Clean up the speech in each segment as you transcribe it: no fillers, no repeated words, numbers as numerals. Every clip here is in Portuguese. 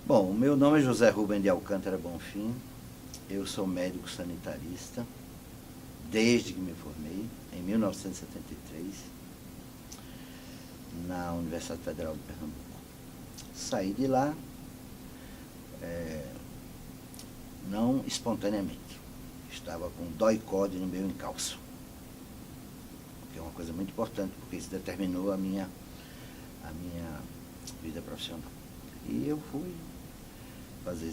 Bom, o meu nome é José Rubem de Alcântara Bonfim, eu sou médico sanitarista desde que me formei, em 1973, na Universidade Federal de Pernambuco. Saí de lá, não espontaneamente, estava com dói-code no meu encalço, que é uma coisa muito importante, porque isso determinou a minha vida profissional. E eu fui fazer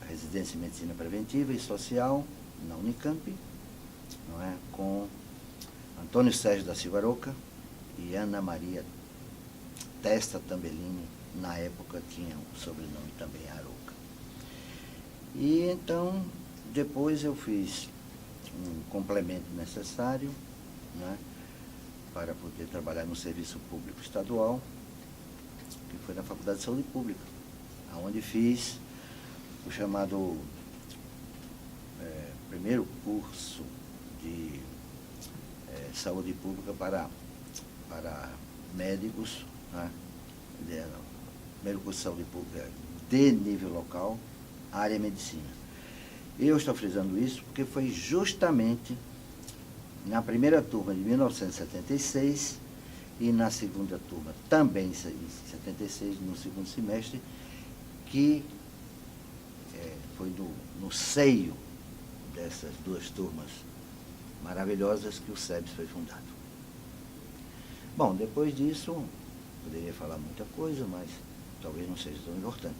residência em medicina preventiva e social na Unicamp, não é? Com Antônio Sérgio da Silva Aroca e Ana Maria Testa Tambellini, na época tinha o sobrenome também Aroca. E então, depois eu fiz um complemento necessário, né, para poder trabalhar no serviço público estadual, que foi na Faculdade de Saúde Pública, onde fiz o chamado primeiro curso de saúde pública para médicos, né? Primeiro curso de saúde pública de nível local, área medicina. Eu estou frisando isso porque foi justamente na primeira turma de 1976 e na segunda turma também em 76, no segundo semestre, que foi no seio dessas duas turmas maravilhosas que o SEBS foi fundado. Bom, depois disso, poderia falar muita coisa, mas talvez não seja tão importante.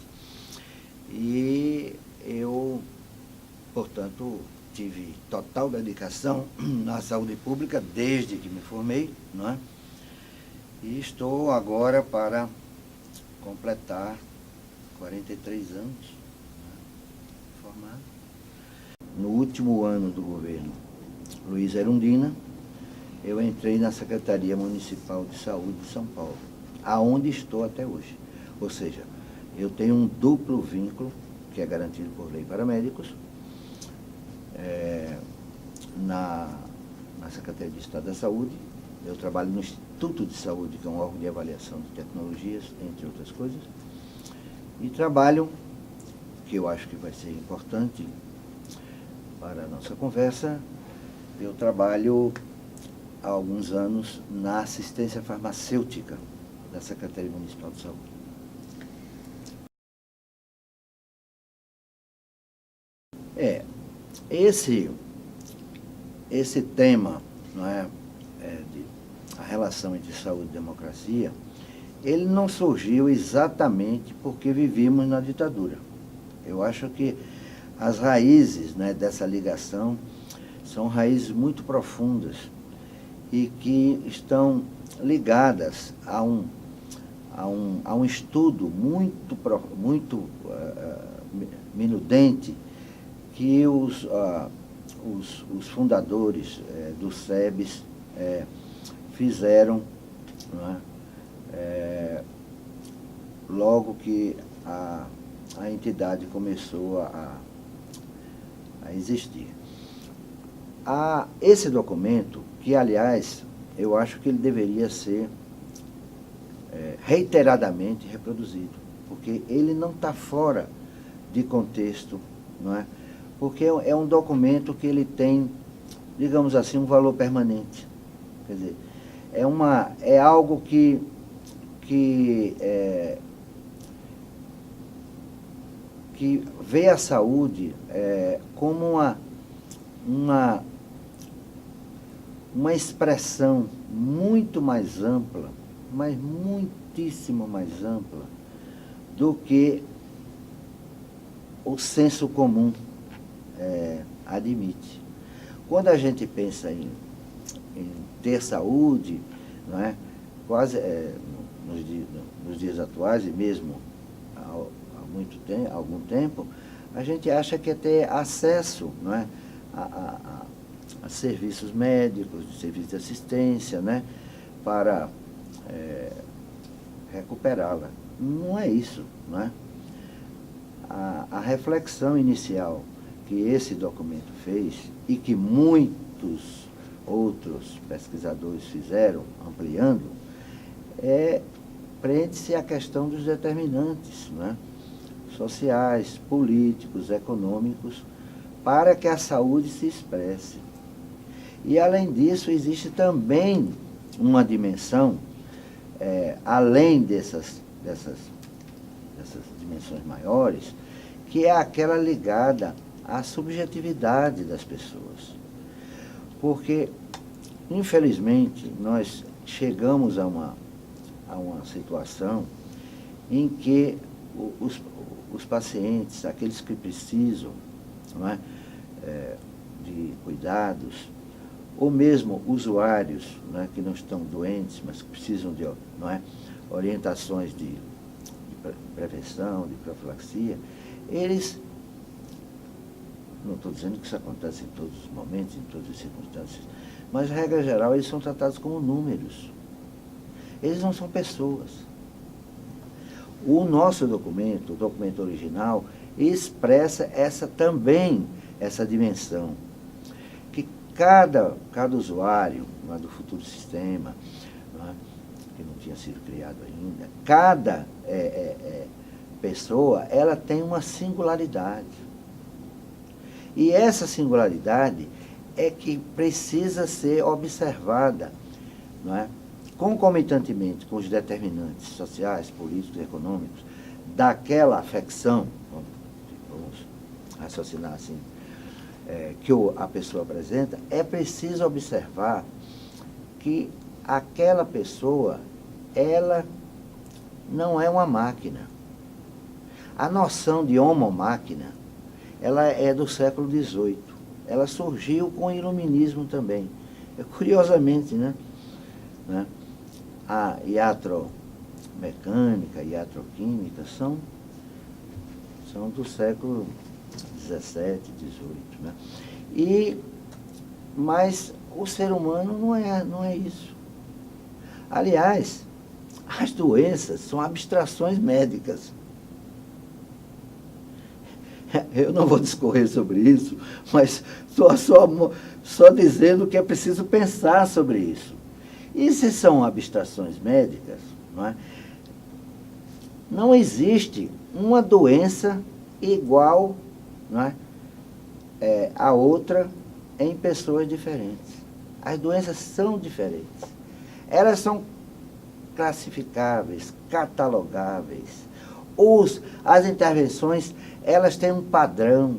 E eu, portanto, tive total dedicação na saúde pública desde que me formei, não é? E estou agora para completar 43 anos, né, formado. No último ano do governo Luiz Erundina, eu entrei na Secretaria Municipal de Saúde de São Paulo, aonde estou até hoje. Ou seja, eu tenho um duplo vínculo, que é garantido por lei para médicos, na Secretaria de Estado da Saúde. Eu trabalho no Instituto de Saúde, que é um órgão de avaliação de tecnologias, entre outras coisas. E trabalho, que eu acho que vai ser importante para a nossa conversa, eu trabalho há alguns anos na assistência farmacêutica da Secretaria Municipal de Saúde. Esse tema, não é, a relação entre saúde e democracia, ele não surgiu exatamente porque vivíamos na ditadura. Eu acho que as raízes, né, dessa ligação são raízes muito profundas e que estão ligadas a um estudo muito minudente que os fundadores do SEBS fizeram, não é? Logo que a entidade começou a existir. Esse documento, que aliás, eu acho que ele deveria ser reiteradamente reproduzido, porque ele não está fora de contexto, não é? Porque é um documento que ele tem, digamos assim, um valor permanente. Quer dizer, é algo que vê a saúde como uma expressão muito mais ampla, mas muitíssimo mais ampla, do que o senso comum admite. Quando a gente pensa em ter saúde, não é? Quase nos dias atuais, e mesmo há algum tempo, a gente acha que é ter acesso, não é, a serviços médicos, serviços de assistência, né, para recuperá-la. Não é isso, não é? A reflexão inicial que esse documento fez e que muitos outros pesquisadores fizeram, ampliando, prende-se à questão dos determinantes, né, sociais, políticos, econômicos, para que a saúde se expresse. E, além disso, existe também uma dimensão, além dessas dimensões maiores, que é aquela ligada à subjetividade das pessoas. Porque, infelizmente, nós chegamos a uma situação em que os pacientes, aqueles que precisam, não é, de cuidados, ou mesmo usuários, não é, que não estão doentes, mas que precisam de, não é, orientações de prevenção, de profilaxia, eles, não estou dizendo que isso acontece em todos os momentos, em todas as circunstâncias, mas, regra geral, eles são tratados como números. Eles não são pessoas. O nosso documento, o documento original, expressa também essa dimensão, que cada usuário, não é, do futuro sistema, não é, que não tinha sido criado ainda, cada pessoa, ela tem uma singularidade. E essa singularidade é que precisa ser observada, não é, concomitantemente com os determinantes sociais, políticos e econômicos daquela afecção, vamos raciocinar assim, que a pessoa apresenta. É preciso observar que aquela pessoa, ela não é uma máquina. A noção de homo-máquina, ela é do século XVIII. Ela surgiu com o iluminismo também. Curiosamente, né? A iatromecânica, iatroquímica são do século XVII, XVIII. Né? Mas o ser humano não é isso. Aliás, as doenças são abstrações médicas. Eu não vou discorrer sobre isso, mas estou só dizendo que é preciso pensar sobre isso. E se são abstrações médicas, não existe uma doença igual, a outra em pessoas diferentes. As doenças são diferentes. Elas são classificáveis, catalogáveis. As intervenções, elas têm um padrão.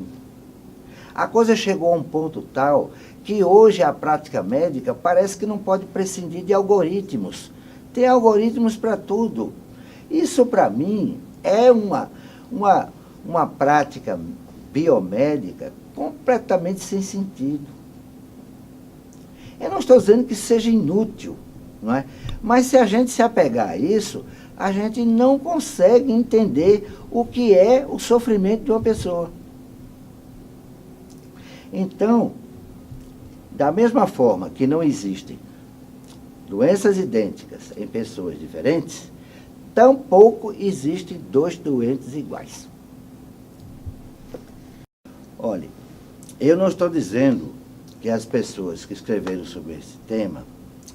A coisa chegou a um ponto tal que hoje a prática médica parece que não pode prescindir de algoritmos. Tem algoritmos para tudo. Isso, para mim, é uma prática biomédica completamente sem sentido. Eu não estou dizendo que seja inútil, não é? Mas se a gente se apegar a isso, a gente não consegue entender o que é o sofrimento de uma pessoa. Então, da mesma forma que não existem doenças idênticas em pessoas diferentes, tampouco existem dois doentes iguais. Olha, eu não estou dizendo que as pessoas que escreveram sobre esse tema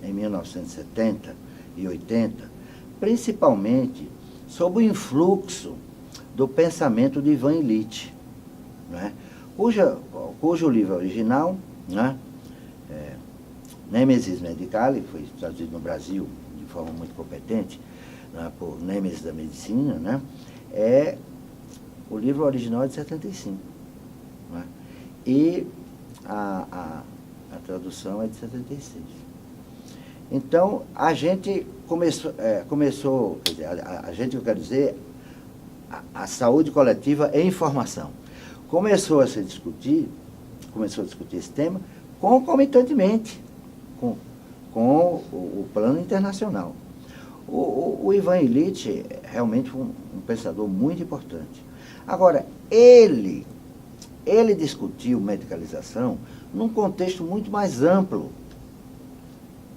em 1970 e 80, principalmente sob o influxo do pensamento de Ivan Illich, cujo livro original, Nemesis Medicale, foi traduzido no Brasil de forma muito competente, por Nemesis da Medicina, o livro original é de 75. E a tradução é de 76. Então, a gente começou, quer dizer, a gente, eu quero dizer, a saúde coletiva é informação. Começou a discutir esse tema concomitantemente com o plano internacional. O Ivan Illich é realmente um pensador muito importante. Agora, ele discutiu medicalização num contexto muito mais amplo,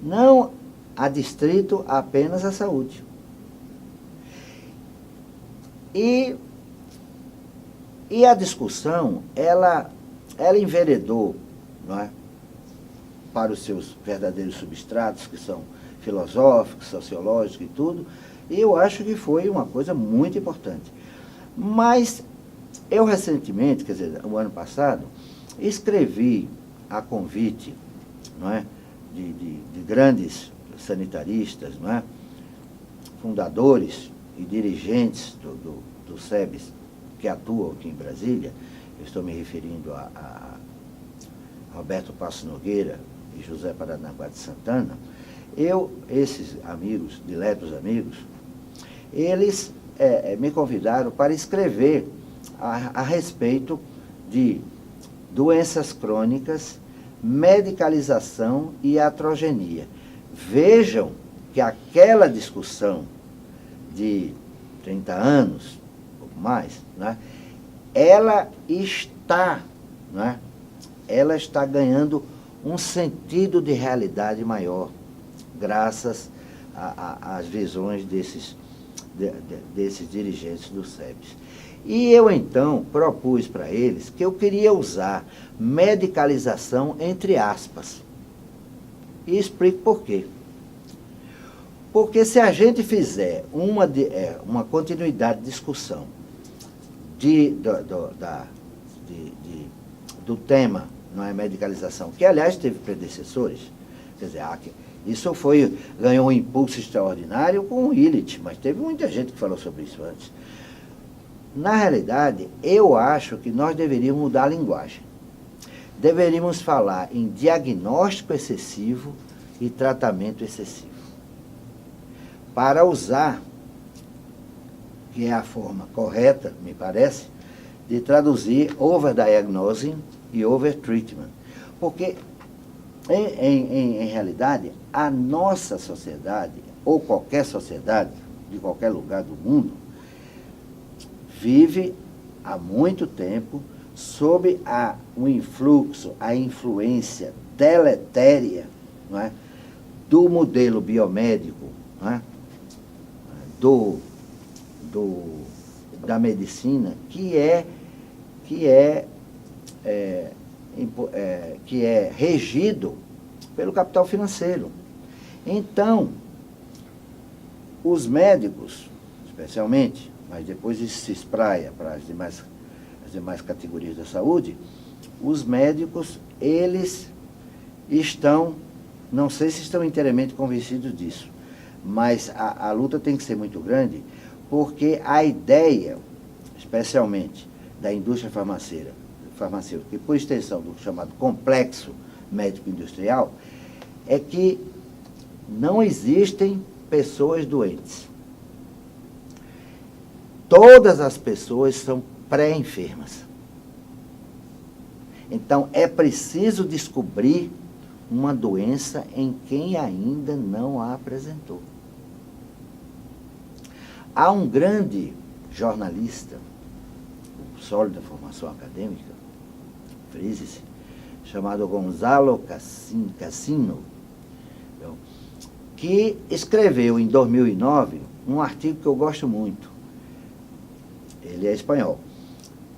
não adstrito apenas à saúde. E a discussão, ela enveredou, para os seus verdadeiros substratos, que são filosóficos, sociológicos e tudo, e eu acho que foi uma coisa muito importante. Mas eu recentemente, quer dizer, o ano passado, escrevi a convite, não é, de grandes sanitaristas, não é, fundadores e dirigentes do SEBS que atuam aqui em Brasília. Eu estou me referindo a Roberto Passos Nogueira e José Paranaguá de Santana. Esses amigos, diletos amigos, eles me convidaram para escrever a respeito de doenças crônicas, medicalização e iatrogenia. Vejam que aquela discussão de 30 anos, ou mais, né, ela está ganhando um sentido de realidade maior, graças às visões desses dirigentes do SEBS. E eu, então, propus para eles que eu queria usar medicalização entre aspas. E explico por quê. Porque se a gente fizer uma continuidade de discussão do tema, não é, medicalização, que, aliás, teve predecessores, quer dizer, isso ganhou um impulso extraordinário com o Illich, mas teve muita gente que falou sobre isso antes. Na realidade, eu acho que nós deveríamos mudar a linguagem. Deveríamos falar em diagnóstico excessivo e tratamento excessivo. Para usar, que é a forma correta, me parece, de traduzir overdiagnosing e overtreatment. Porque, em realidade, a nossa sociedade, ou qualquer sociedade, de qualquer lugar do mundo, vive há muito tempo sob o influxo, a influência deletéria, não é, do modelo biomédico, não é, da medicina, que é regido pelo capital financeiro. Então, os médicos, especialmente, mas depois isso se espraia para as demais categorias da saúde, os médicos, eles estão, não sei se estão inteiramente convencidos disso, mas a luta tem que ser muito grande, porque a ideia, especialmente da indústria farmacêutica, e por extensão do chamado complexo médico-industrial, é que não existem pessoas doentes. Todas as pessoas são pré-enfermas. Então, é preciso descobrir uma doença em quem ainda não a apresentou. Há um grande jornalista, com sólida formação acadêmica, frise-se, chamado Gonzalo Cassino, que escreveu em 2009 um artigo que eu gosto muito. Ele é espanhol.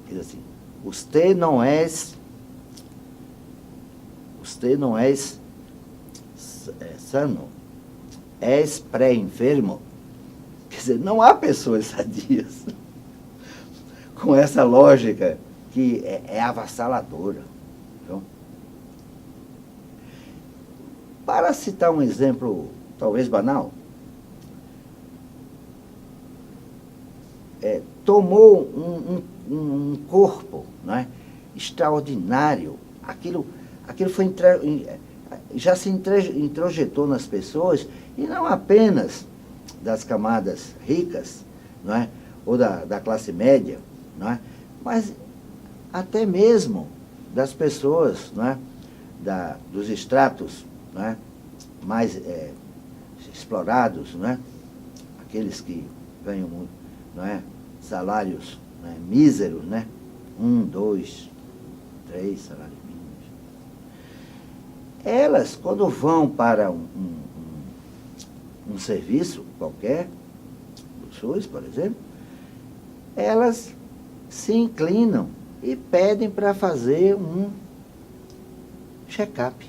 Diz assim: Usted no es sano, es pré-enfermo. Quer dizer, não há pessoas sadias. Com essa lógica que é avassaladora. Então, para citar um exemplo talvez banal, tomou um corpo, não é, extraordinário. Aquilo foi já se introjetou nas pessoas, e não apenas das camadas ricas, não é, ou da classe média, não é, mas até mesmo das pessoas, não é, dos estratos, não é, mais explorados, não é, aqueles que ganham muito, não é, salários, né, míseros, né, 1, 2, 3 salários mínimos. Elas, quando vão para um serviço qualquer, do SUS, por exemplo, elas se inclinam e pedem para fazer um check-up.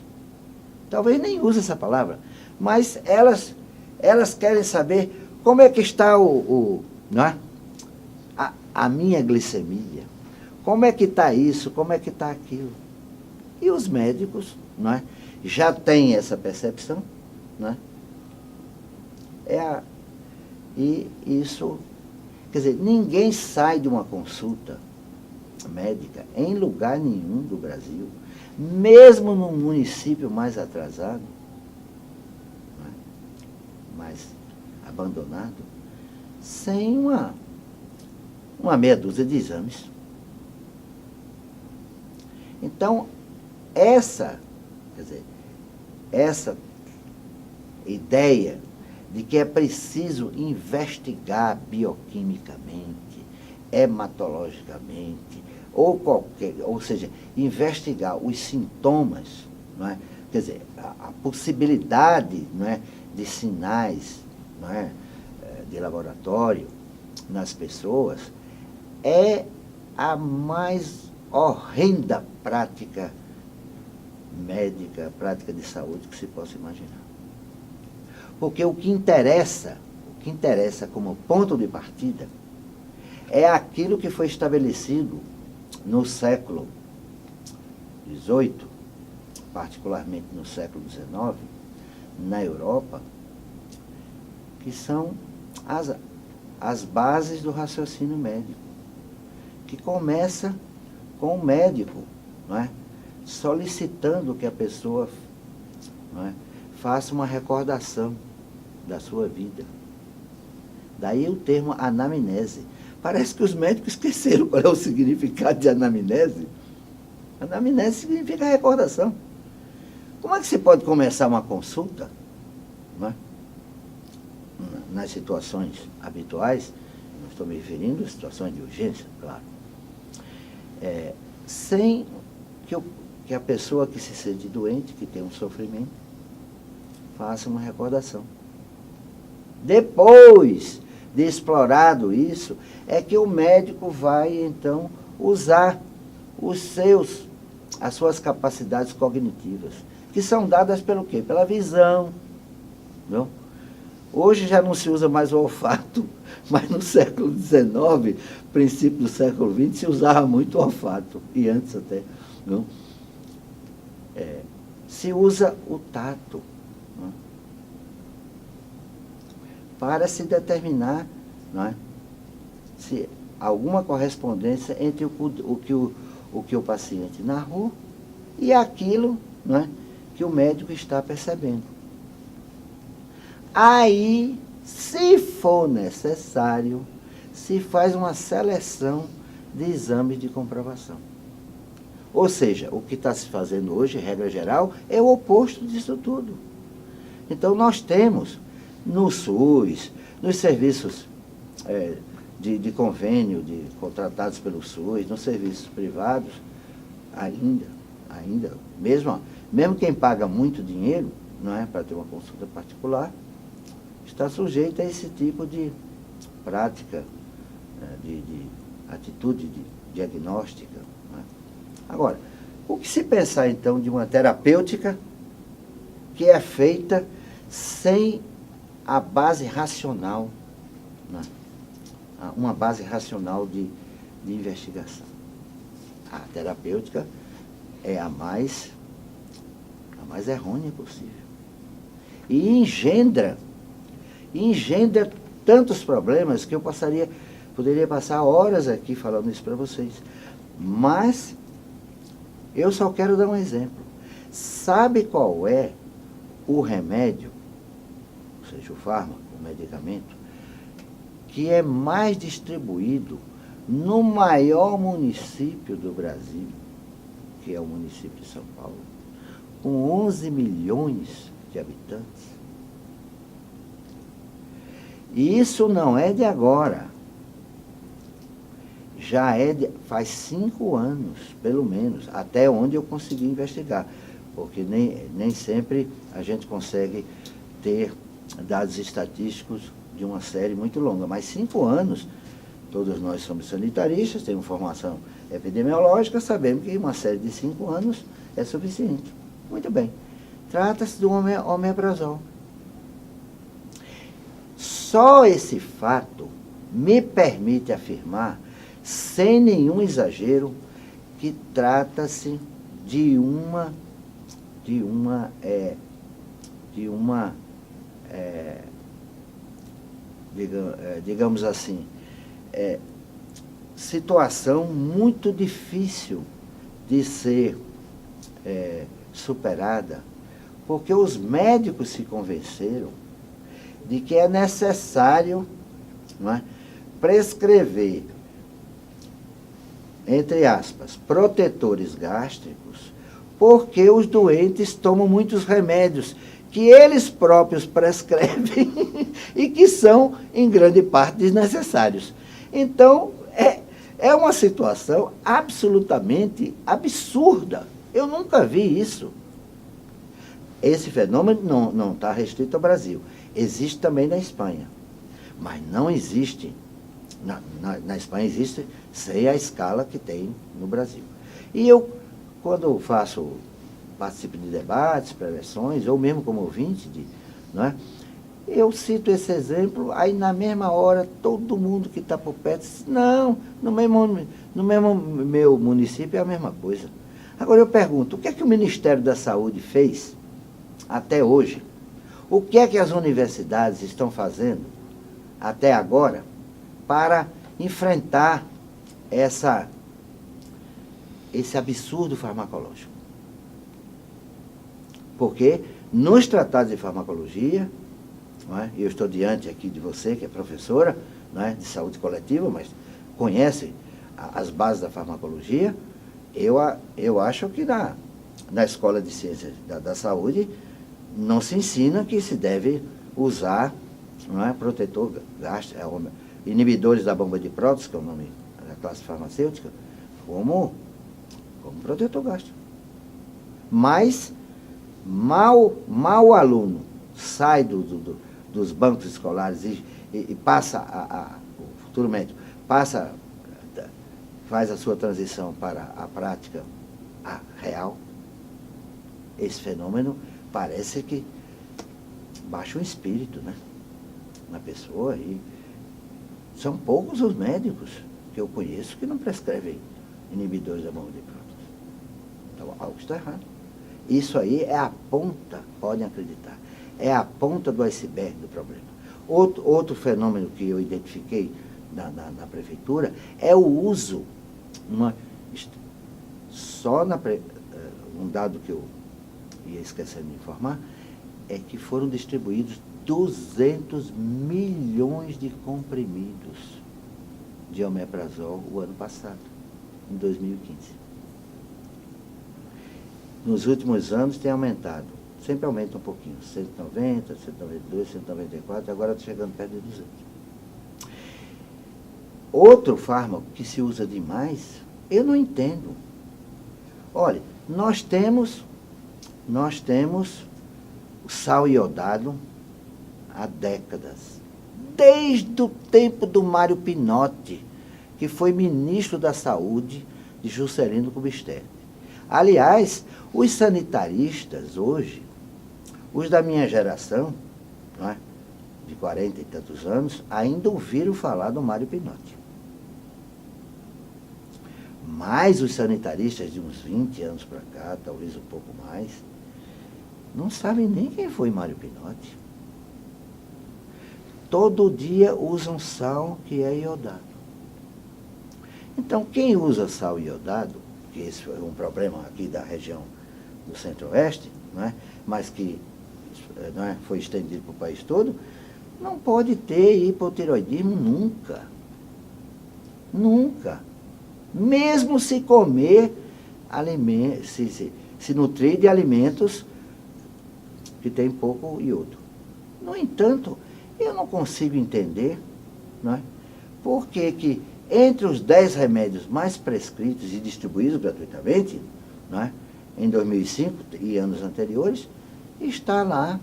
Talvez nem use essa palavra, mas elas querem saber como é que está não é? a minha glicemia? Como é que está isso? Como é que está aquilo? E os médicos, não é, já têm essa percepção, não é? E isso, quer dizer, ninguém sai de uma consulta médica em lugar nenhum do Brasil, mesmo num município mais atrasado, não é, mais abandonado, sem uma meia dúzia de exames. Então, essa ideia de que é preciso investigar bioquimicamente, hematologicamente, ou seja, investigar os sintomas, não é? Quer dizer, a possibilidade, não é, de sinais, não é, de laboratório nas pessoas, é a mais horrenda prática médica, prática de saúde que se possa imaginar. Porque o que interessa como ponto de partida é aquilo que foi estabelecido no século XVIII, particularmente no século XIX, na Europa, que são as bases do raciocínio médico, que começa com o médico, não é, solicitando que a pessoa, não é, faça uma recordação da sua vida. Daí o termo anamnese. Parece que os médicos esqueceram qual é o significado de anamnese. Anamnese significa recordação. Como é que você pode começar uma consulta, não é, nas situações habituais, não estou me referindo a situações de urgência, claro, sem que a pessoa que se sente doente, que tem um sofrimento, faça uma recordação. Depois de explorado isso, é que o médico vai, então, usar as suas capacidades cognitivas, que são dadas pelo quê? Pela visão. Não? Hoje já não se usa mais o olfato, mas no século XIX, princípio do século XX, se usava muito o olfato, e antes até. Não? Se usa o tato, não? Para se determinar, não é, se alguma correspondência entre o que o paciente narrou e aquilo, não é, que o médico está percebendo. Aí, se for necessário, se faz uma seleção de exames de comprovação. Ou seja, o que está se fazendo hoje, regra geral, é o oposto disso tudo. Então, nós temos no SUS, nos serviços de convênio, contratados pelo SUS, nos serviços privados, ainda mesmo quem paga muito dinheiro, não é, para ter uma consulta particular, está sujeito a esse tipo de prática, de atitude diagnóstica. Não é? Agora, o que se pensar então de uma terapêutica que é feita sem a base racional, né? Uma base racional de investigação? A terapêutica é a mais errônea possível. E engendra tantos problemas que eu poderia passar horas aqui falando isso para vocês. Mas eu só quero dar um exemplo. Sabe qual é o remédio, ou seja, o fármaco, o medicamento, que é mais distribuído no maior município do Brasil, que é o município de São Paulo, com 11 milhões de habitantes? E isso não é de agora. Faz 5 anos, pelo menos, até onde eu consegui investigar. Porque nem sempre a gente consegue ter dados estatísticos de uma série muito longa. Mas 5 anos, todos nós somos sanitaristas, temos formação epidemiológica, sabemos que uma série de 5 anos é suficiente. Muito bem. Trata-se do omeprazol. Só esse fato me permite afirmar sem nenhum exagero, que trata-se de uma digamos assim, situação muito difícil de ser superada, porque os médicos se convenceram de que é necessário, não é, prescrever, entre aspas, protetores gástricos, porque os doentes tomam muitos remédios que eles próprios prescrevem e que são, em grande parte, desnecessários. Então, é uma situação absolutamente absurda. Eu nunca vi isso. Esse fenômeno não está restrito ao Brasil. Existe também na Espanha. Mas não existe. Na Espanha existe sem a escala que tem no Brasil. E eu, quando participo de debates, preleções, ou mesmo como ouvinte, não é? Eu cito esse exemplo, aí na mesma hora todo mundo que está por perto diz, não, no mesmo meu município é a mesma coisa. Agora eu pergunto, o que é que o Ministério da Saúde fez até hoje? O que é que as universidades estão fazendo até agora para enfrentar esse absurdo farmacológico? Porque nos tratados de farmacologia, não é? Eu estou diante aqui de você, que é professora, não é, de saúde coletiva, mas conhece as bases da farmacologia, eu acho que na escola de ciências da saúde não se ensina que se deve usar, não é, protetor gástrico, inibidores da bomba de prótons, que é o nome da classe farmacêutica, como protetor gástrico. Mas mal o aluno sai dos bancos escolares e passa, o futuro médico faz a sua transição para a prática real, esse fenômeno parece que baixa o espírito, né, na pessoa. E são poucos os médicos que eu conheço que não prescrevem inibidores da bomba de prótons. Então, algo está errado. Isso aí é a ponta, podem acreditar, é a ponta do iceberg do problema. Outro fenômeno que eu identifiquei na prefeitura é o uso, um dado que eu ia esquecendo de informar, é que foram distribuídos 200 milhões de comprimidos de omeprazol o ano passado, em 2015. Nos últimos anos tem aumentado, sempre aumenta um pouquinho, 190, 192, 194, agora está chegando perto de 200. Outro fármaco que se usa demais, eu não entendo. Olha, nós temos o sal iodado há décadas, desde o tempo do Mário Pinotti, que foi ministro da Saúde de Juscelino Kubitschek. Aliás, os sanitaristas hoje, os da minha geração, não é, de 40 e tantos anos, ainda ouviram falar do Mário Pinotti. Mas os sanitaristas de uns 20 anos para cá, talvez um pouco mais, não sabem nem quem foi Mário Pinotti. Todo dia usam sal que é iodado. Então, quem usa sal iodado, que esse foi um problema aqui da região do Centro-Oeste, não é? Mas que não é, foi estendido para o país todo, não pode ter hipotireoidismo nunca. Nunca. Mesmo se comer se nutrir de alimentos que têm pouco iodo. No entanto, eu não consigo entender, não é, por que entre os 10 remédios mais prescritos e distribuídos gratuitamente, não é, em 2005 e anos anteriores, está lá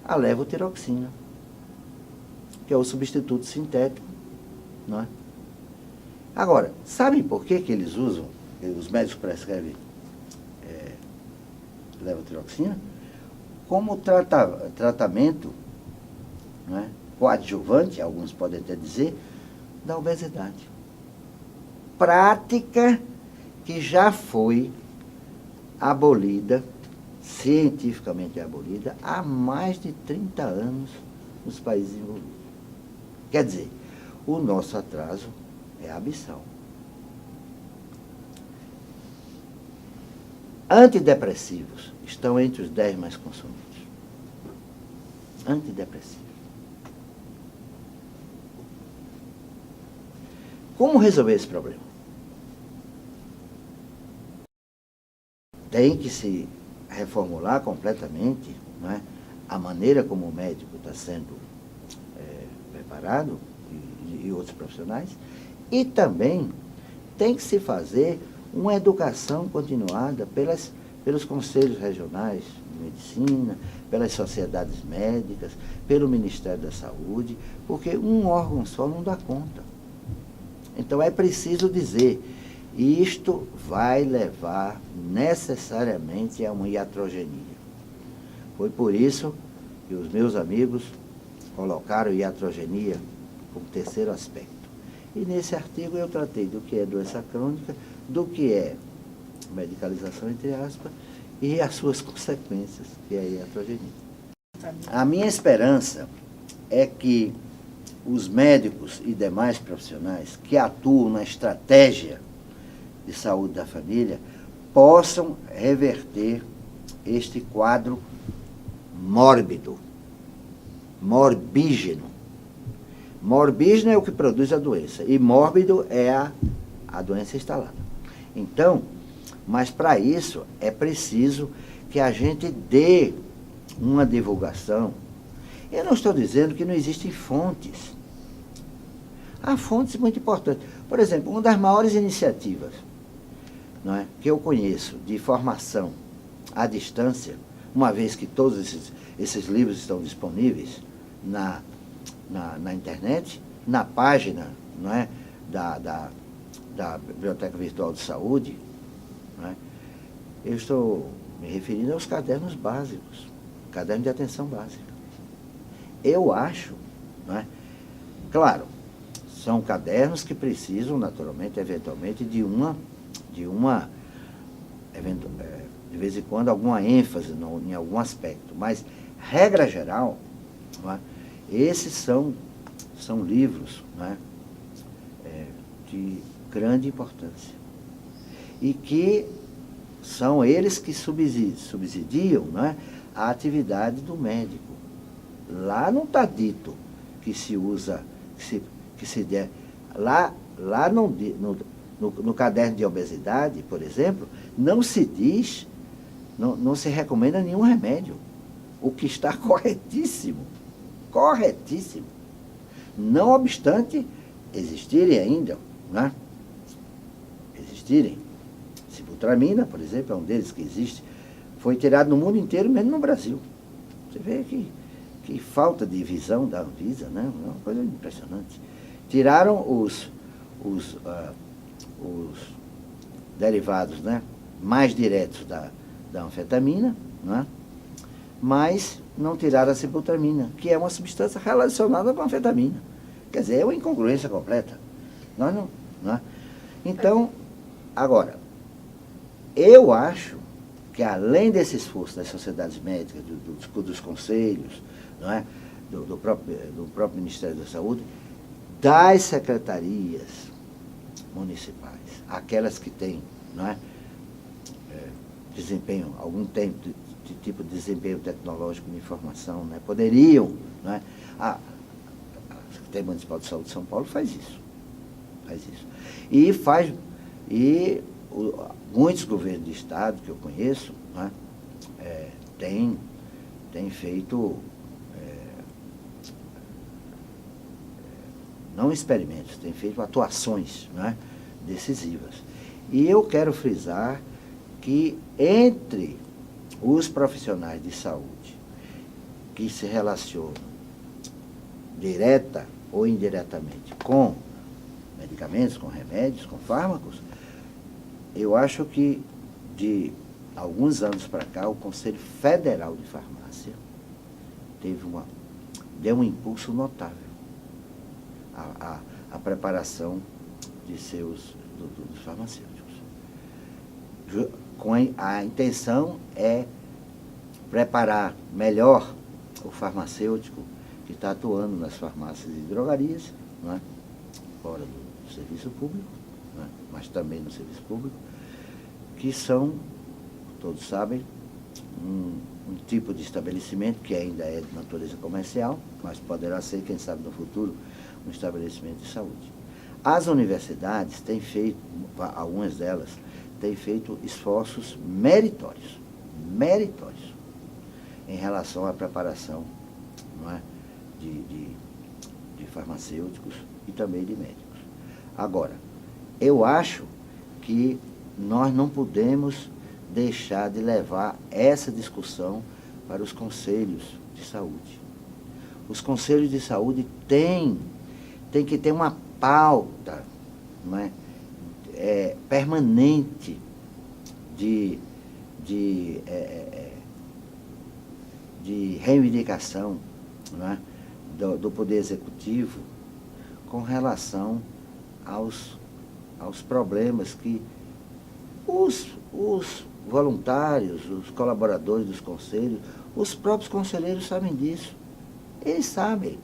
a levotiroxina, que é o substituto sintético, não é? Agora, sabem por que eles usam, os médicos prescrevem levotiroxina? Como tratamento, não é, coadjuvante, alguns podem até dizer, da obesidade. Prática que já foi abolida, cientificamente abolida, há mais de 30 anos nos países envolvidos. Quer dizer, o nosso atraso é abissal. Antidepressivos estão entre os 10 mais consumidos. Antidepressivos. Como resolver esse problema? Tem que se reformular completamente, não é, a maneira como o médico está sendo preparado, e outros profissionais, e também tem que se fazer uma educação continuada pelos conselhos regionais de medicina, pelas sociedades médicas, pelo Ministério da Saúde, porque um órgão só não dá conta. Então é preciso dizer, isto vai levar necessariamente a uma iatrogenia. Foi por isso que os meus amigos colocaram iatrogenia como terceiro aspecto. E nesse artigo eu tratei do que é doença crônica, do que é medicalização, entre aspas, e as suas consequências, que é a iatrogenia. A minha esperança é que os médicos e demais profissionais que atuam na estratégia de saúde da família possam reverter este quadro mórbido, morbígeno. Morbígeno é o que produz a doença, e mórbido é a doença instalada. Então, mas para isso é preciso que a gente dê uma divulgação. Eu não estou dizendo que não existem fontes. Há fontes muito importantes. Por exemplo, uma das maiores iniciativas, não é, que eu conheço de formação à distância, uma vez que todos esses livros estão disponíveis na internet, na página, não é, da Biblioteca Virtual de Saúde, não é, eu estou me referindo aos cadernos básicos, caderno de atenção básica. Eu acho, não é, claro, são cadernos que precisam, naturalmente, eventualmente, de vez em quando, alguma ênfase em algum aspecto. Mas, regra geral, não é, esses são livros, não é, de grande importância. E que são eles que subsidiam, não é, a atividade do médico. Lá não está dito que se usa, que se der. Lá no caderno de obesidade, por exemplo, não se diz, não se recomenda nenhum remédio. O que está corretíssimo. Corretíssimo. Não obstante existirem ainda, né? Existirem. Sibutramina, por exemplo, é um deles que existe. Foi tirado no mundo inteiro, menos no Brasil. Você vê que falta de visão da Anvisa, né? É uma coisa impressionante. Tiraram os derivados, né, mais diretos da anfetamina, né? Mas não tiraram a sibutramina, que é uma substância relacionada com a anfetamina. Quer dizer, é uma incongruência completa. Nós não, né? Então, agora, eu acho que além desse esforço das sociedades médicas, dos conselhos, não é? do próprio Ministério da Saúde, das secretarias municipais, aquelas que têm, não é, desempenho, algum tipo de desempenho tecnológico de informação, né, poderiam, não é, a Secretaria Municipal de Saúde de São Paulo faz isso. E muitos governos de estado que eu conheço, não é, têm feito, não experimentos, têm feito atuações, não é, decisivas. E eu quero frisar que entre os profissionais de saúde que se relacionam direta ou indiretamente com medicamentos, com remédios, com fármacos, eu acho que de alguns anos para cá o Conselho Federal de Farmácia deu um impulso notável. A a preparação de dos farmacêuticos. A intenção é preparar melhor o farmacêutico que está atuando nas farmácias e drogarias, não é? Fora do serviço público, não é? Mas também no serviço público, que são, todos sabem, um tipo de estabelecimento que ainda é de natureza comercial, mas poderá ser, quem sabe no futuro, um estabelecimento de saúde. As universidades têm feito, algumas delas, têm feito esforços meritórios, em relação à preparação, não é? de farmacêuticos e também de médicos. Agora, eu acho que nós não podemos deixar de levar essa discussão para os conselhos de saúde. Os conselhos de saúde têm que ter uma pauta, não é? Permanente de reivindicação, não é? do Poder Executivo com relação aos problemas que os voluntários, os colaboradores dos conselhos, os próprios conselheiros sabem disso. Eles sabem.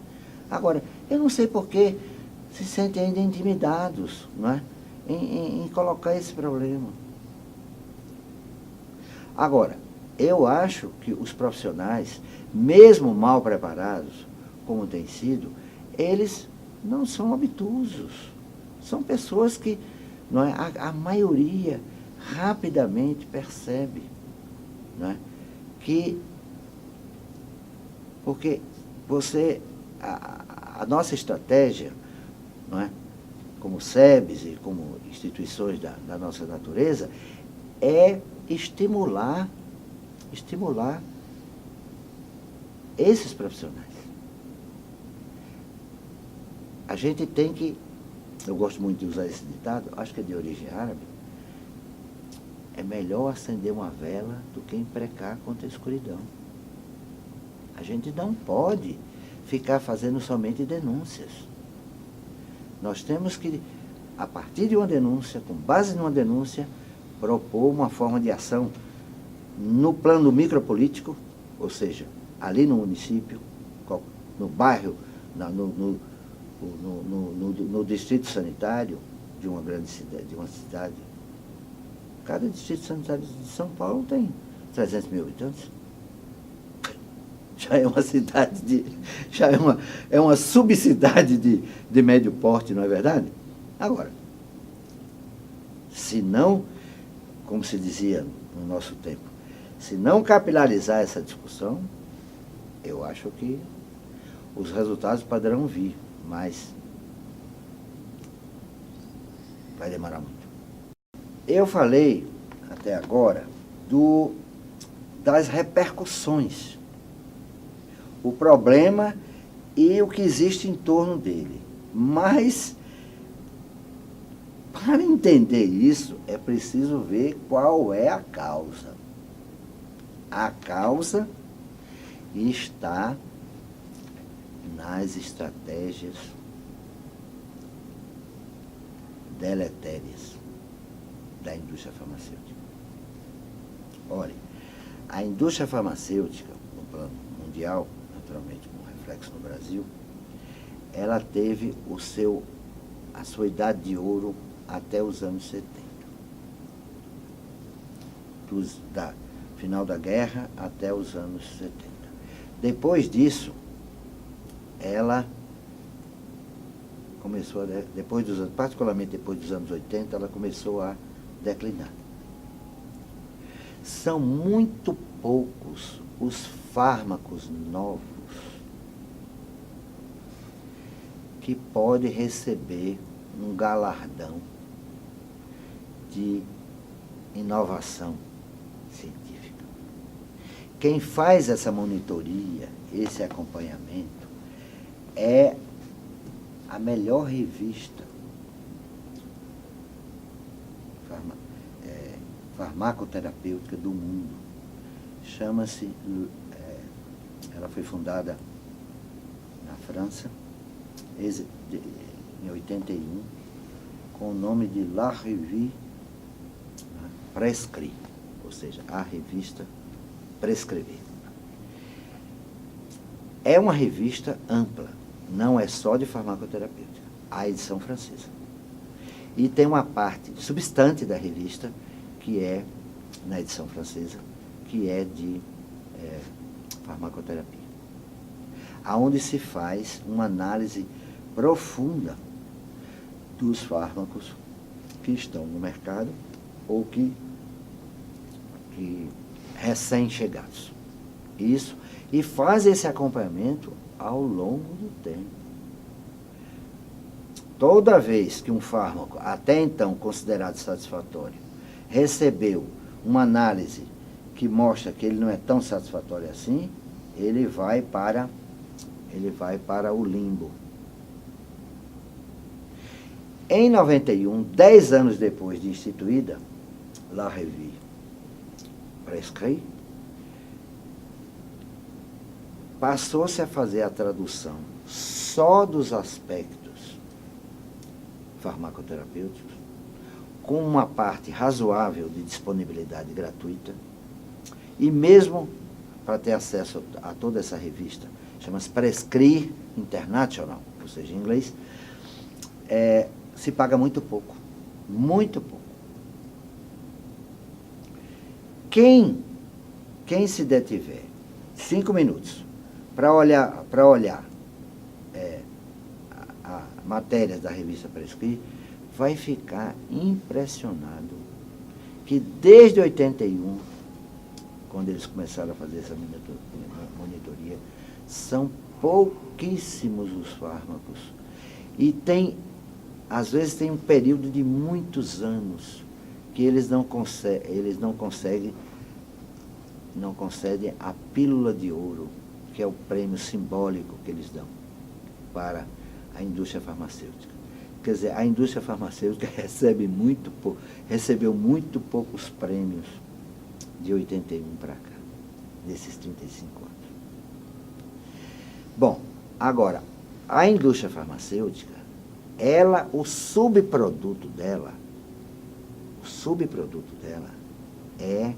Agora, eu não sei por que se sentem ainda intimidados, não é? em colocar esse problema. Agora, eu acho que os profissionais, mesmo mal preparados, como tem sido, eles não são obtusos. São pessoas que, não é, a maioria rapidamente percebe, não é, que, porque a nossa estratégia, não é, como SEBS e como instituições da nossa natureza, é estimular esses profissionais. A gente tem que, eu gosto muito de usar esse ditado, acho que é de origem árabe, é melhor acender uma vela do que imprecar contra a escuridão. A gente não pode ficar fazendo somente denúncias. Nós temos que, a partir de uma denúncia, com base numa denúncia, propor uma forma de ação no plano micropolítico, ou seja, ali no município, no bairro, no distrito sanitário de uma grande cidade, de uma cidade. Cada distrito sanitário de São Paulo tem 300 mil habitantes. Já é uma cidade é uma subcidade de médio porte, não é verdade? Agora, se não, como se dizia no nosso tempo, se não capilarizar essa discussão, eu acho que os resultados poderão vir, mas vai demorar muito. Eu falei até agora das repercussões, o problema e o que existe em torno dele. Mas, para entender isso, é preciso ver qual é a causa. A causa está nas estratégias deletérias da indústria farmacêutica. Olha, a indústria farmacêutica, no plano mundial, naturalmente com reflexo no Brasil, ela teve a sua idade de ouro até os anos 70. Final da guerra até os anos 70. Depois disso, ela começou, particularmente depois dos anos 80, ela começou a declinar. São muito poucos os fármacos novos que podem receber um galardão de inovação científica. Quem faz essa monitoria, esse acompanhamento, é a melhor revista farmacoterapêutica do mundo. Chama-se, ela foi fundada na França, em 81, com o nome de La Revue, né, Prescrit, ou seja, a revista Prescrever. É uma revista ampla, não é só de farmacoterapêutica, a edição francesa. E tem uma parte substante da revista, que é, na edição francesa, que é de farmacoterapia, aonde se faz uma análise profunda dos fármacos que estão no mercado ou que recém-chegados. Isso, e faz esse acompanhamento ao longo do tempo. Toda vez que um fármaco, até então considerado satisfatório, recebeu uma análise que mostra que ele não é tão satisfatório assim, ele vai para o limbo. Em 91, 10 anos depois de instituída, La Revue Prescrit, passou-se a fazer a tradução só dos aspectos farmacoterapêuticos, com uma parte razoável de disponibilidade gratuita, e mesmo para ter acesso a toda essa revista, chama-se Prescrit International, ou seja, em inglês, se paga muito pouco. Muito pouco. Quem se detiver 5 minutos para olhar a matérias da revista Prescrit, vai ficar impressionado que desde 81, quando eles começaram a fazer essa monitoria, são pouquíssimos os fármacos. E às vezes tem um período de muitos anos que eles não concedem a pílula de ouro, que é o prêmio simbólico que eles dão para a indústria farmacêutica. Quer dizer, a indústria farmacêutica recebeu muito poucos prêmios de 81 para cá, desses 35 anos. Bom, agora, a indústria farmacêutica, o subproduto dela é,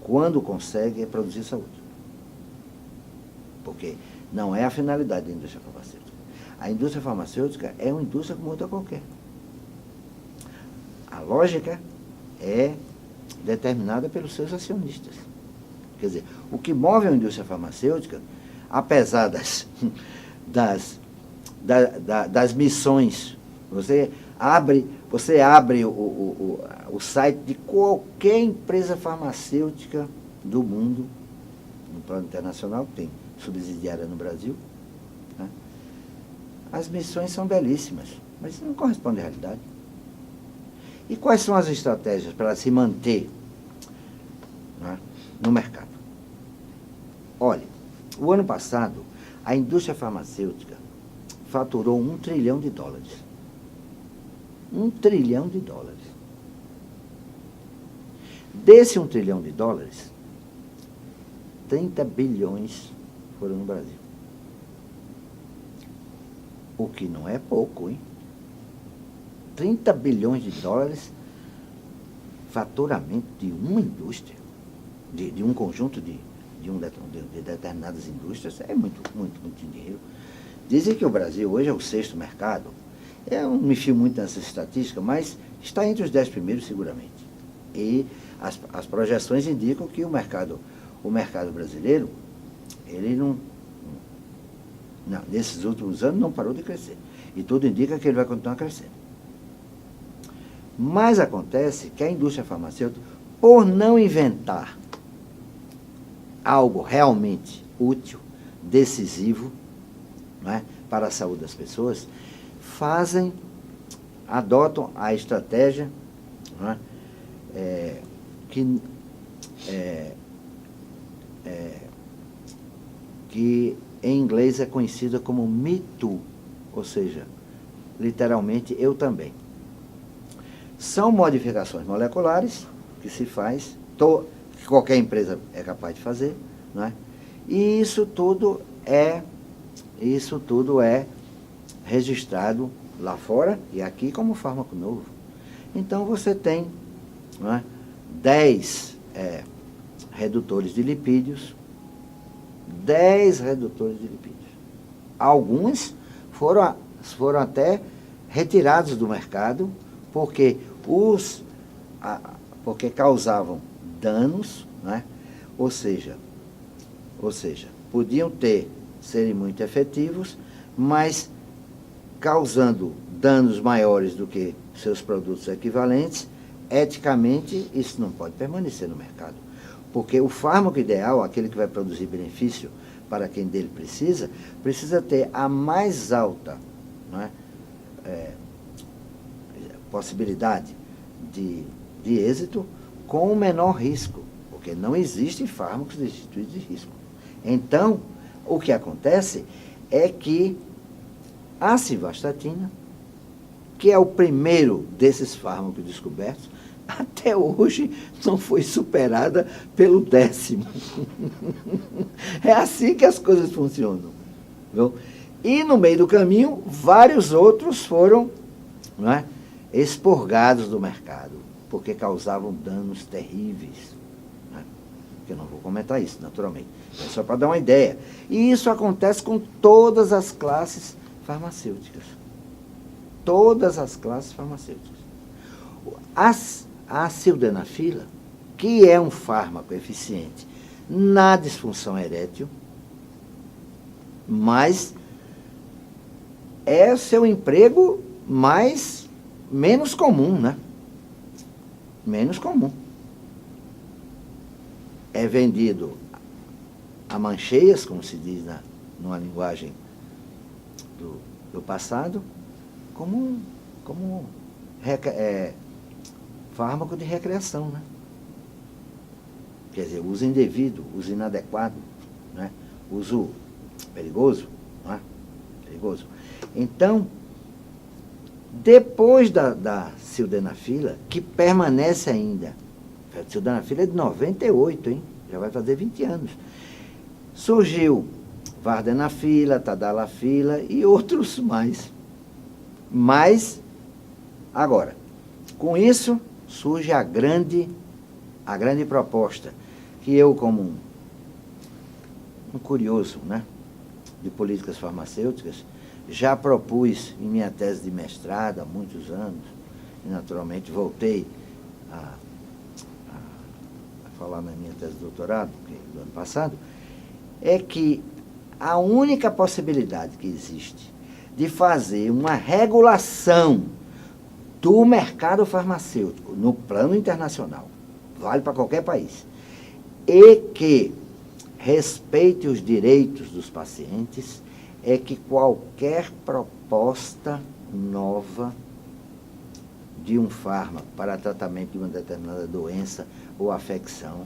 quando consegue, produzir saúde. Porque não é a finalidade da indústria farmacêutica. A indústria farmacêutica é uma indústria como outra qualquer. A lógica é determinada pelos seus acionistas. Quer dizer, o que move a indústria farmacêutica, apesar das missões, você abre o site de qualquer empresa farmacêutica do mundo, no plano internacional, tem subsidiária no Brasil, né? As missões são belíssimas, mas isso não corresponde à realidade. E quais são as estratégias para se manter, né, no mercado? Olha, o ano passado, a indústria farmacêutica faturou US$1 trilhão. US$1 trilhão. Desse US$1 trilhão, 30 bilhões foram no Brasil. O que não é pouco, hein? 30 bilhões de dólares faturamento de uma indústria, de um conjunto de determinadas indústrias, é muito dinheiro. Dizem que o Brasil hoje é o 6º mercado. Eu não me fio muito nessa estatística, mas está entre os 10 primeiros seguramente. E as projeções indicam que o mercado brasileiro, ele nesses últimos anos não parou de crescer. E tudo indica que ele vai continuar crescendo. Mas acontece que a indústria farmacêutica, por não inventar algo realmente útil, decisivo, né, para a saúde das pessoas, adotam a estratégia, né, que em inglês é conhecida como Me Too, ou seja, literalmente eu também. São modificações moleculares que se faz, que qualquer empresa é capaz de fazer, não é? E isso tudo é registrado lá fora e aqui como fármaco novo. Então você tem, não é, 10 redutores de lipídios, 10 redutores de lipídios. Alguns foram até retirados do mercado porque causavam danos, né? Ou seja, podiam serem muito efetivos, mas causando danos maiores do que seus produtos equivalentes. Eticamente, isso não pode permanecer no mercado. Porque o fármaco ideal, aquele que vai produzir benefício para quem dele precisa ter a mais alta, não é, possibilidade de êxito com o menor risco, porque não existem fármacos destituídos de risco. Então, o que acontece é que a simvastatina, que é o primeiro desses fármacos descobertos, até hoje não foi superada pelo 10º. É assim que as coisas funcionam. Viu? E no meio do caminho, vários outros foram, não é, expurgados do mercado, porque causavam danos terríveis. Né? Eu não vou comentar isso, naturalmente. É só para dar uma ideia. E isso acontece com todas as classes farmacêuticas. Todas as classes farmacêuticas. A sildenafila, que é um fármaco eficiente na disfunção erétil, mas é o seu emprego menos comum, né? Menos comum. É vendido a mancheias, como se diz numa linguagem do passado, como fármaco de recreação, né? Quer dizer, uso indevido, uso inadequado, né? Uso perigoso, não é? Perigoso. Então, depois da sildenafila, que permanece ainda, a sildenafila é de 98, hein? Já vai fazer 20 anos. Surgiu vardenafila, tadalafila e outros mais. Mas, agora, com isso, surge a grande proposta, que eu, como um curioso, né, de políticas farmacêuticas, já propus em minha tese de mestrado há muitos anos, e naturalmente voltei a falar na minha tese de doutorado, do ano passado, é que a única possibilidade que existe de fazer uma regulação do mercado farmacêutico no plano internacional, vale para qualquer país, e que respeite os direitos dos pacientes, é que qualquer proposta nova de um fármaco para tratamento de uma determinada doença ou afecção,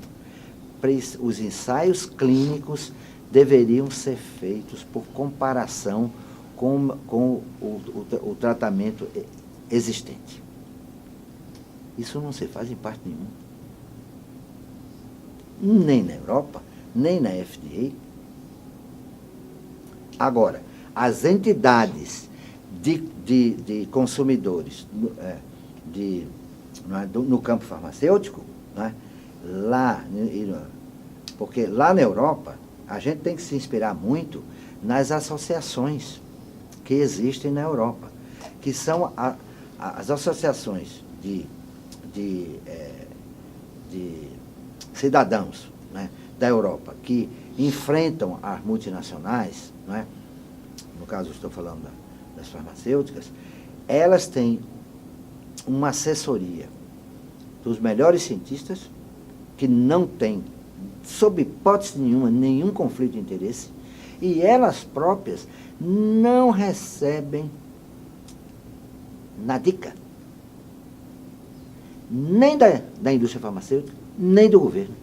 os ensaios clínicos deveriam ser feitos por comparação com o tratamento existente. Isso não se faz em parte nenhuma. Nem na Europa, nem na FDA. Agora, as entidades de consumidores no campo farmacêutico, né, porque lá na Europa, a gente tem que se inspirar muito nas associações que existem na Europa, que são as associações de cidadãos, né, da Europa, que enfrentam as multinacionais, né, no caso estou falando das farmacêuticas, elas têm uma assessoria dos melhores cientistas, que não têm, sob hipótese nenhuma, nenhum conflito de interesse, e elas próprias não recebem nadica, nem da indústria farmacêutica, nem do governo.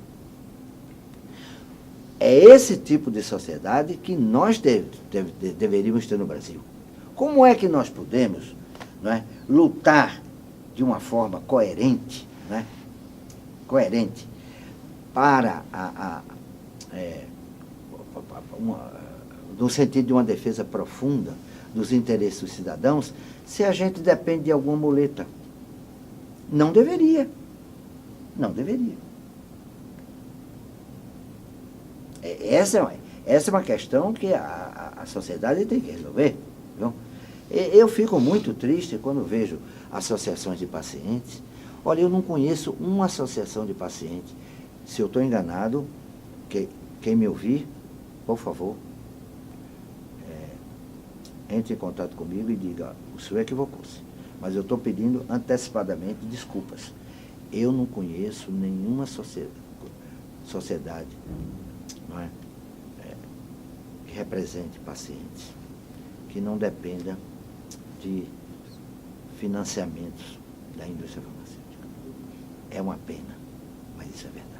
É esse tipo de sociedade que nós deveríamos ter no Brasil. Como é que nós podemos, não é, lutar de uma forma coerente, né, para no sentido de uma defesa profunda dos interesses dos cidadãos se a gente depende de alguma muleta? Não deveria. Não deveria. Essa é uma questão que a sociedade tem que resolver. Viu? Eu fico muito triste quando vejo associações de pacientes. Olha, eu não conheço uma associação de pacientes. Se eu estou enganado, quem me ouvir, por favor, entre em contato comigo e diga, o senhor equivocou-se. Mas eu estou pedindo antecipadamente desculpas. Eu não conheço nenhuma sociedade não é, que represente pacientes que não dependa de financiamentos da indústria farmacêutica. É uma pena, mas isso é verdade.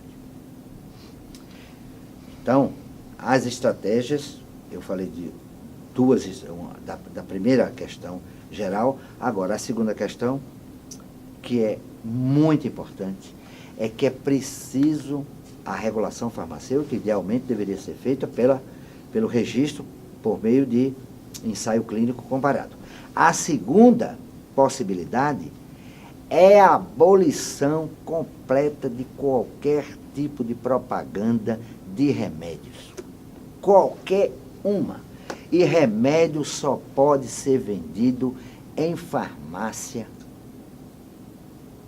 Então, as estratégias, eu falei de duas, da primeira questão geral, agora a segunda questão, que é muito importante, é que é preciso a regulação farmacêutica, idealmente deveria ser feita pelo registro por meio de ensaio clínico comparado. A segunda possibilidade é a abolição completa de qualquer tipo de propaganda de remédios. Qualquer uma. E remédio só pode ser vendido em farmácia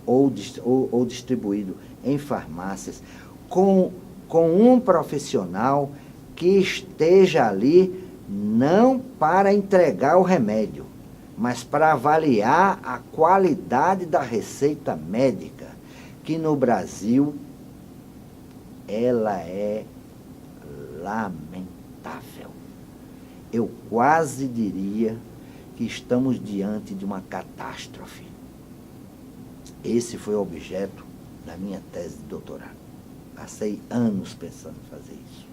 ou distribuído em farmácias com um profissional que esteja ali não para entregar o remédio, mas para avaliar a qualidade da receita médica, que no Brasil ela é lamentável. Eu quase diria que estamos diante de uma catástrofe. Esse foi o objeto da minha tese de doutorado. Passei anos pensando em fazer isso.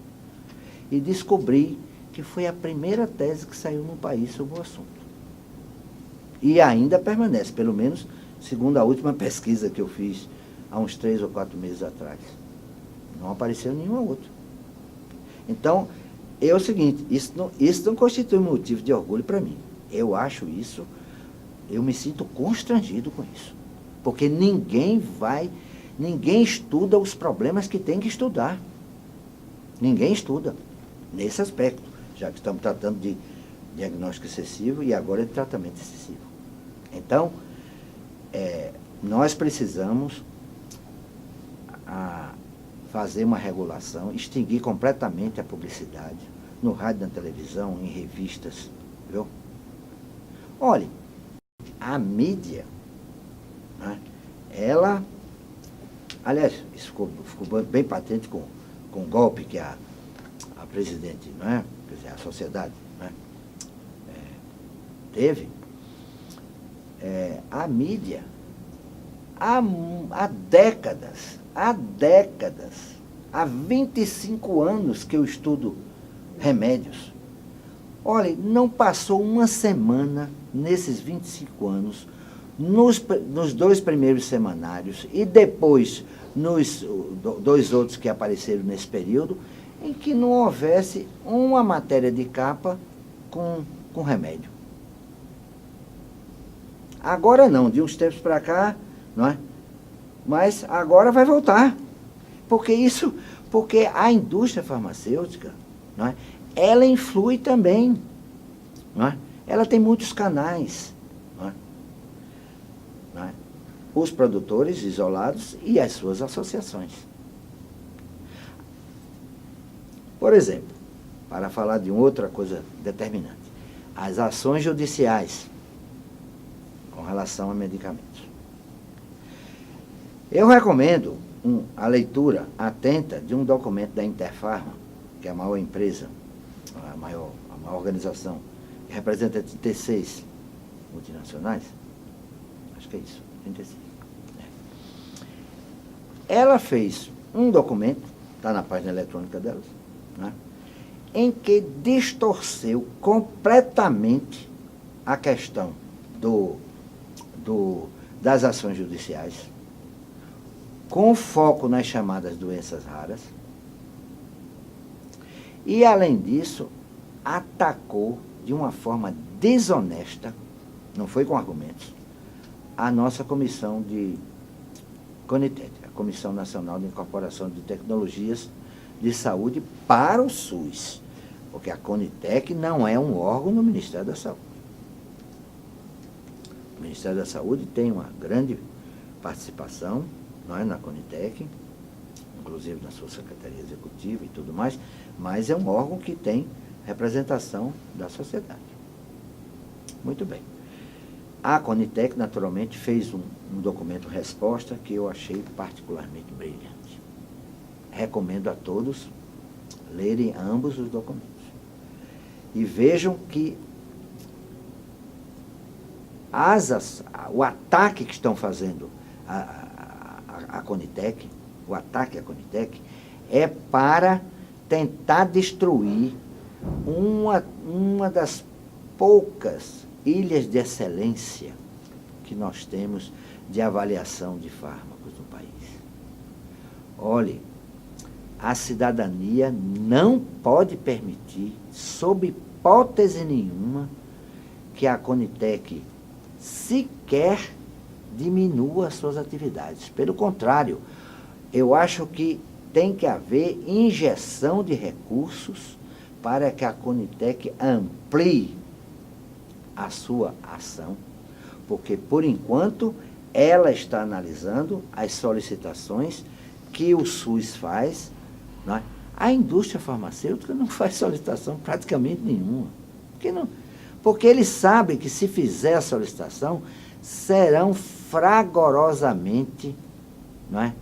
E descobri que foi a primeira tese que saiu no país sobre o assunto. E ainda permanece, pelo menos segundo a última pesquisa que eu fiz há uns 3 ou 4 meses atrás. Não apareceu nenhuma outra. Então, é o seguinte, isso não constitui motivo de orgulho para mim. Eu acho isso, eu me sinto constrangido com isso. Porque ninguém estuda os problemas que tem que estudar. Ninguém estuda nesse aspecto, já que estamos tratando de diagnóstico excessivo e agora de tratamento excessivo. Então, nós precisamos fazer uma regulação, extinguir completamente a publicidade, no rádio, na televisão, em revistas, viu? Olhe, a mídia, né, ela, aliás, isso ficou bem patente com o golpe que a presidente, não é? Quer dizer, a sociedade, não é? Teve. A mídia, há décadas, há 25 anos que eu estudo remédios. Olha, não passou uma semana nesses 25 anos, nos 2 primeiros semanários e depois nos 2 outros que apareceram nesse período, em que não houvesse uma matéria de capa com remédio. Agora não, de uns tempos para cá, não é? Mas agora vai voltar. Porque a indústria farmacêutica, não é? Ela influi também. Não é? Ela tem muitos canais. Não é? Não é? Os produtores isolados e as suas associações. Por exemplo, para falar de outra coisa determinante, as ações judiciais com relação a medicamentos. Eu recomendo a leitura atenta de um documento da Interpharma, que é a maior empresa, a maior organização, que representa 36 multinacionais. Acho que é isso, 36. Ela fez um documento, está na página eletrônica delas, né, em que distorceu completamente a questão das ações judiciais, com foco nas chamadas doenças raras, e, além disso, atacou de uma forma desonesta, não foi com argumentos, a nossa comissão de CONITEC, a Comissão Nacional de Incorporação de Tecnologias de Saúde para o SUS, porque a CONITEC não é um órgão do Ministério da Saúde. O Ministério da Saúde tem uma grande participação, não é, na CONITEC, inclusive na sua Secretaria Executiva e tudo mais, mas é um órgão que tem representação da sociedade. Muito bem. A CONITEC, naturalmente, fez um documento resposta que eu achei particularmente brilhante. Recomendo a todos lerem ambos os documentos. E vejam que o ataque que estão fazendo a CONITEC, o ataque à CONITEC, é para tentar destruir uma das poucas ilhas de excelência que nós temos de avaliação de fármacos no país. Olhe, a cidadania não pode permitir, sob hipótese nenhuma, que a CONITEC sequer diminua as suas atividades. Pelo contrário, eu acho que tem que haver injeção de recursos para que a CONITEC amplie a sua ação, porque, por enquanto, ela está analisando as solicitações que o SUS faz, não é? A indústria farmacêutica não faz solicitação praticamente nenhuma. Porque eles sabem que, se fizer a solicitação, serão fragorosamente, não é?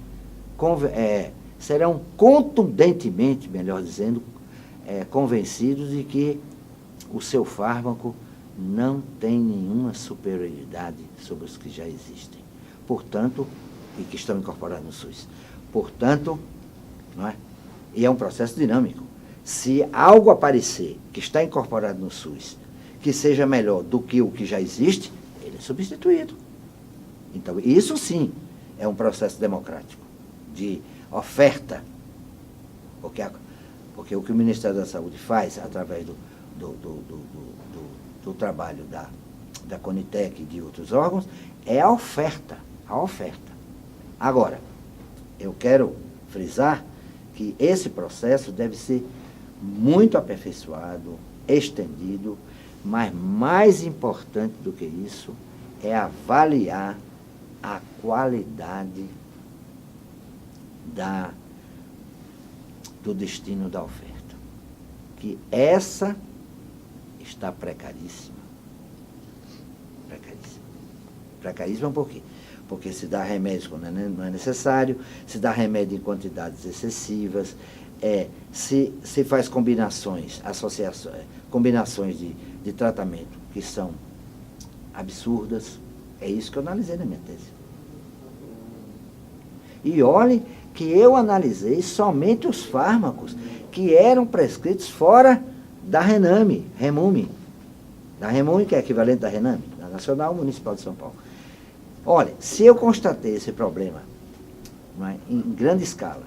Serão contundentemente, melhor dizendo, convencidos de que o seu fármaco não tem nenhuma superioridade sobre os que já existem. Portanto, e que estão incorporados no SUS. Portanto, não é? E é um processo dinâmico. Se algo aparecer que está incorporado no SUS, que seja melhor do que o que já existe, ele é substituído. Então, isso sim é um processo democrático, de oferta. Porque o que o Ministério da Saúde faz, através do trabalho da CONITEC e de outros órgãos, é a oferta. Agora, eu quero frisar que esse processo deve ser muito aperfeiçoado, estendido, mas mais importante do que isso é avaliar a qualidade do destino da oferta. Que essa está precaríssima. Precaríssima por quê? Porque se dá remédios quando não é necessário, se dá remédio em quantidades excessivas, se faz combinações, combinações de tratamento que são absurdas. É isso que eu analisei na minha tese. E olhe que eu analisei somente os fármacos que eram prescritos fora da REMUME, que é equivalente da RENAME, da Nacional Municipal de São Paulo. Olha, se eu constatei esse problema, não é, em grande escala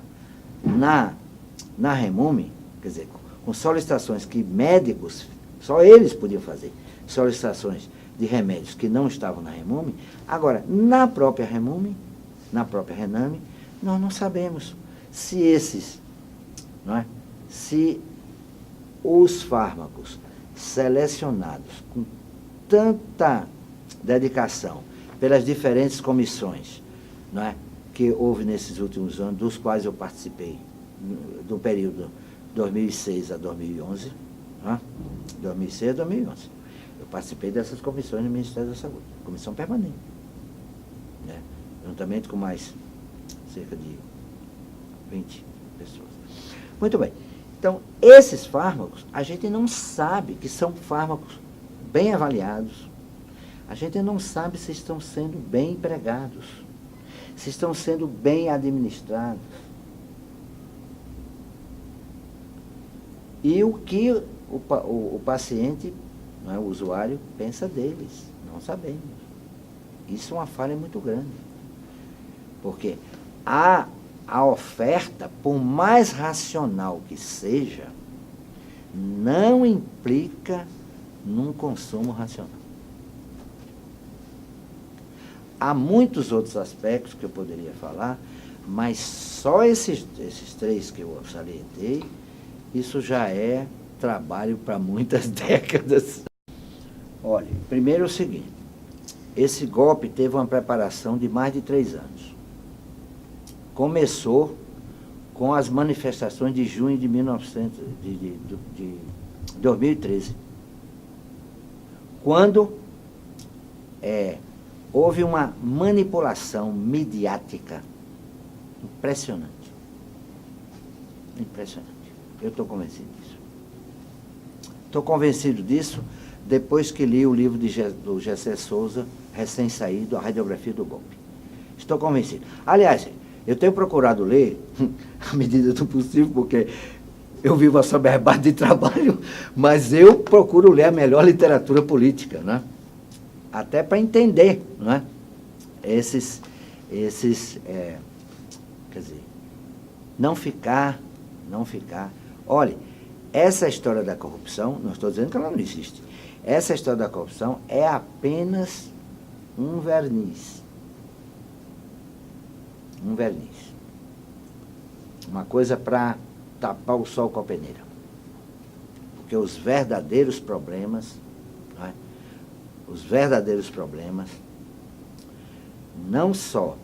na REMUME, quer dizer, com solicitações que médicos, só eles podiam fazer, solicitações de remédios que não estavam na REMUME, agora, na própria REMUME, na própria RENAME, nós não sabemos se se os fármacos selecionados com tanta dedicação pelas diferentes comissões, não é, que houve nesses últimos anos, dos quais eu participei, do período 2006 a 2011, não é? 2006 a 2011. Eu participei dessas comissões no Ministério da Saúde, comissão permanente, né? Juntamente com mais cerca de 20 pessoas. Muito bem. Então, esses fármacos, a gente não sabe que são fármacos bem avaliados. A gente não sabe se estão sendo bem empregados, se estão sendo bem administrados. E o que o paciente, não é, o usuário, pensa deles. Não sabemos. Isso é uma falha muito grande. Porque a oferta, por mais racional que seja, não implica num consumo racional. Há muitos outros aspectos que eu poderia falar, mas só esses três que eu salientei, isso já é trabalho para muitas décadas. Olha, primeiro é o seguinte, esse golpe teve uma preparação de mais de 3 anos. Começou com as manifestações de junho de 2013, quando houve uma manipulação midiática impressionante. Impressionante. Eu estou convencido disso. Estou convencido disso depois que li o livro do Gessé Souza, recém-saído, A Radiografia do Golpe. Estou convencido. Aliás, eu tenho procurado ler, à medida do possível, porque eu vivo assoberbado de trabalho, mas eu procuro ler a melhor literatura política, né? Até para entender, não é? Quer dizer, não ficar. Olha, essa história da corrupção, não estou dizendo que ela não existe, essa história da corrupção é apenas um verniz. Um verniz. Uma coisa para tapar o sol com a peneira. Porque os verdadeiros problemas, não é? Os verdadeiros problemas não só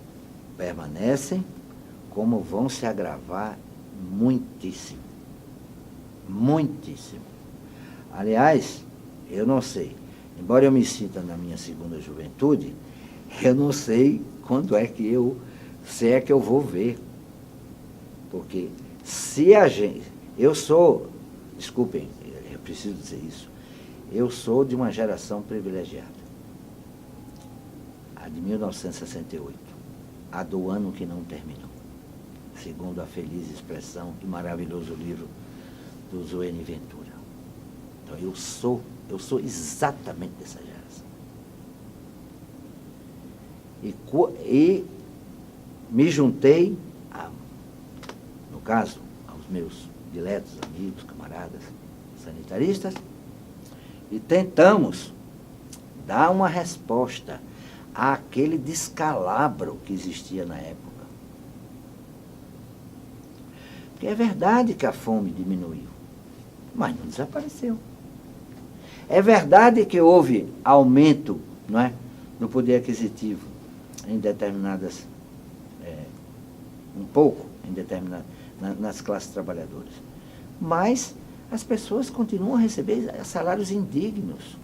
permanecem, como vão se agravar muitíssimo. Muitíssimo. Aliás, eu não sei, embora eu me sinta na minha segunda juventude, eu não sei quando é que se é que eu vou ver. Porque se a gente... Eu sou, desculpem, eu preciso dizer isso, eu sou de uma geração privilegiada. A de 1968, a do ano que não terminou, segundo a feliz expressão do maravilhoso livro do Zuene Ventura. Então eu sou exatamente dessa geração. E me juntei, no caso, aos meus diletos amigos, camaradas sanitaristas, e tentamos dar uma resposta àquele descalabro que existia na época. Porque é verdade que a fome diminuiu, mas não desapareceu. É verdade que houve aumento, não é, no poder aquisitivo em determinadas, um pouco, nas classes trabalhadoras. Mas as pessoas continuam a receber salários indignos.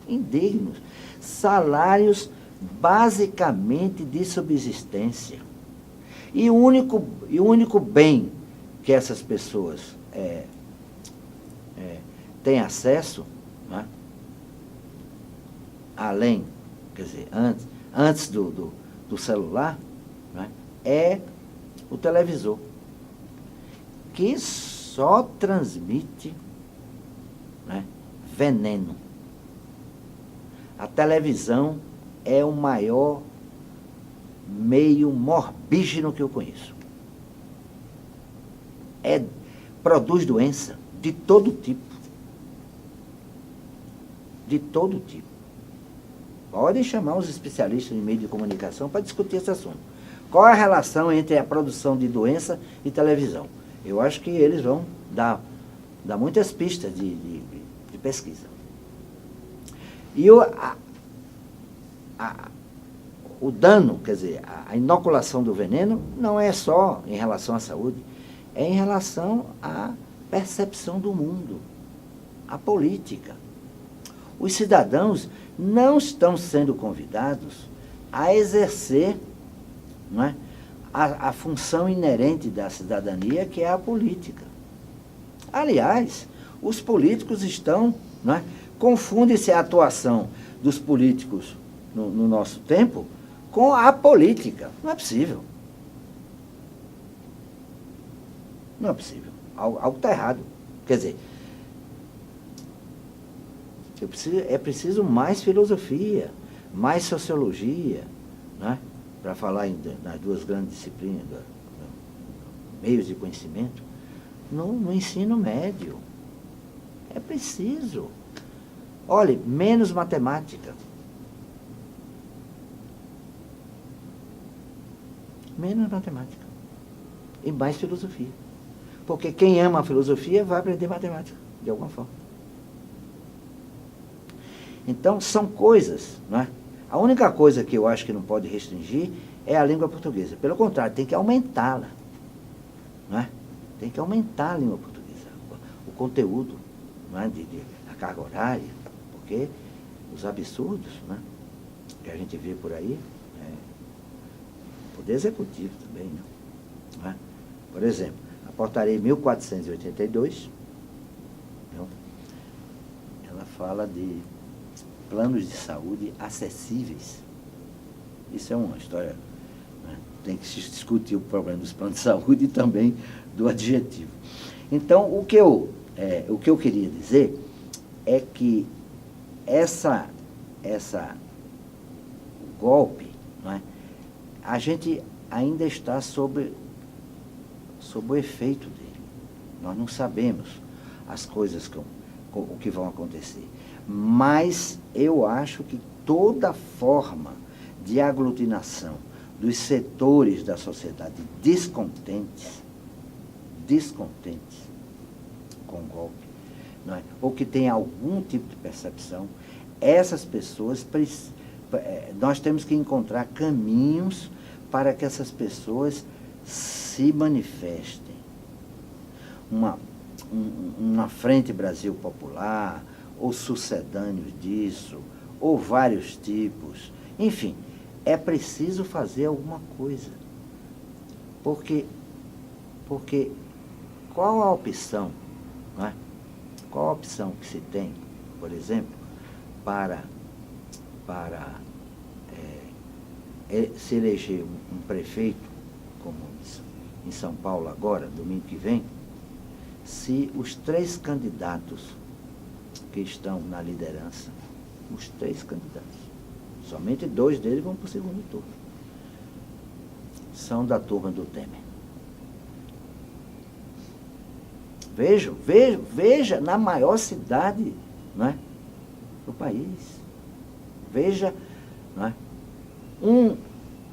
Indignos. Salários basicamente de subsistência. E o único bem que essas pessoas têm acesso, né, além, quer dizer, antes do celular, né, é o televisor, que só transmite, né, veneno. A televisão é o maior meio morbígeno que eu conheço. Produz doença de todo tipo. De todo tipo. Podem chamar os especialistas em meio de comunicação para discutir esse assunto. Qual é a relação entre a produção de doença e televisão? Eu acho que eles vão dar muitas pistas de pesquisa. E o dano, quer dizer, a inoculação do veneno não é só em relação à saúde, é em relação à percepção do mundo, à política. Os cidadãos não estão sendo convidados a exercer, não é, a função inerente da cidadania, que é a política. Aliás, os políticos estão, não é, confunde-se a atuação dos políticos no nosso tempo com a política. Não é possível. Não é possível. Algo está errado. Quer dizer, é preciso mais filosofia, mais sociologia, né, para falar nas duas grandes disciplinas, meios de conhecimento, no ensino médio. É preciso. Olhe, menos matemática. Menos matemática. E mais filosofia. Porque quem ama a filosofia vai aprender matemática, de alguma forma. Então, são coisas, não é? A única coisa que eu acho que não pode restringir é a língua portuguesa. Pelo contrário, tem que aumentá-la. Não é? Tem que aumentar a língua portuguesa. O conteúdo, não é? A carga horária. Porque os absurdos, não é? Que a gente vê por aí, poder executivo também, não é? Por exemplo, a portaria 1482, não? Ela fala de planos de saúde acessíveis. Isso é uma história, né? Tem que se discutir o problema dos planos de saúde e também do adjetivo. Então, o que eu queria dizer é que o golpe, não é? A gente ainda está sob o efeito dele. Nós não sabemos as coisas, o que vão acontecer. Mas eu acho que toda forma de aglutinação dos setores da sociedade descontentes com o golpe, não é? Ou que tem algum tipo de percepção, essas pessoas, nós temos que encontrar caminhos para que essas pessoas se manifestem. Uma Frente Brasil Popular, ou sucedâneos disso, ou vários tipos. Enfim, é preciso fazer alguma coisa. Porque qual a opção, não é? Qual a opção que se tem, por exemplo, para se eleger um prefeito, como em São Paulo agora, domingo que vem, se os 3 candidatos que estão na liderança, os 3 candidatos, somente 2 deles vão para o segundo turno, são da turma do Temer. Veja na maior cidade, não é, do país. Veja, não é,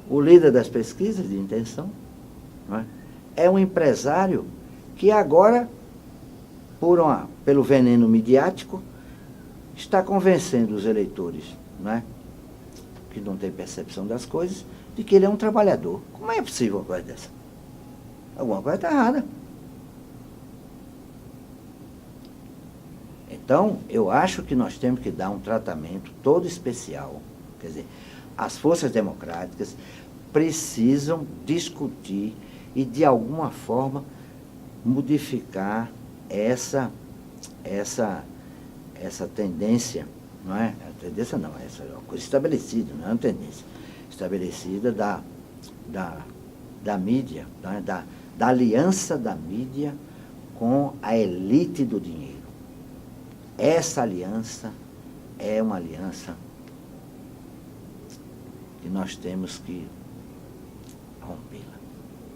o líder das pesquisas de intenção, não é um empresário que agora, pelo veneno midiático, está convencendo os eleitores, não é, que não têm percepção das coisas, de que ele é um trabalhador. Como é possível uma coisa dessa? Alguma coisa está errada. Então, eu acho que nós temos que dar um tratamento todo especial. Quer dizer, as forças democráticas precisam discutir e, de alguma forma, modificar essa tendência, não é? A tendência não, essa é uma coisa estabelecida, não é uma tendência. Estabelecida da mídia, não é? Da aliança da mídia com a elite do dinheiro. Essa aliança é uma aliança que nós temos que romper.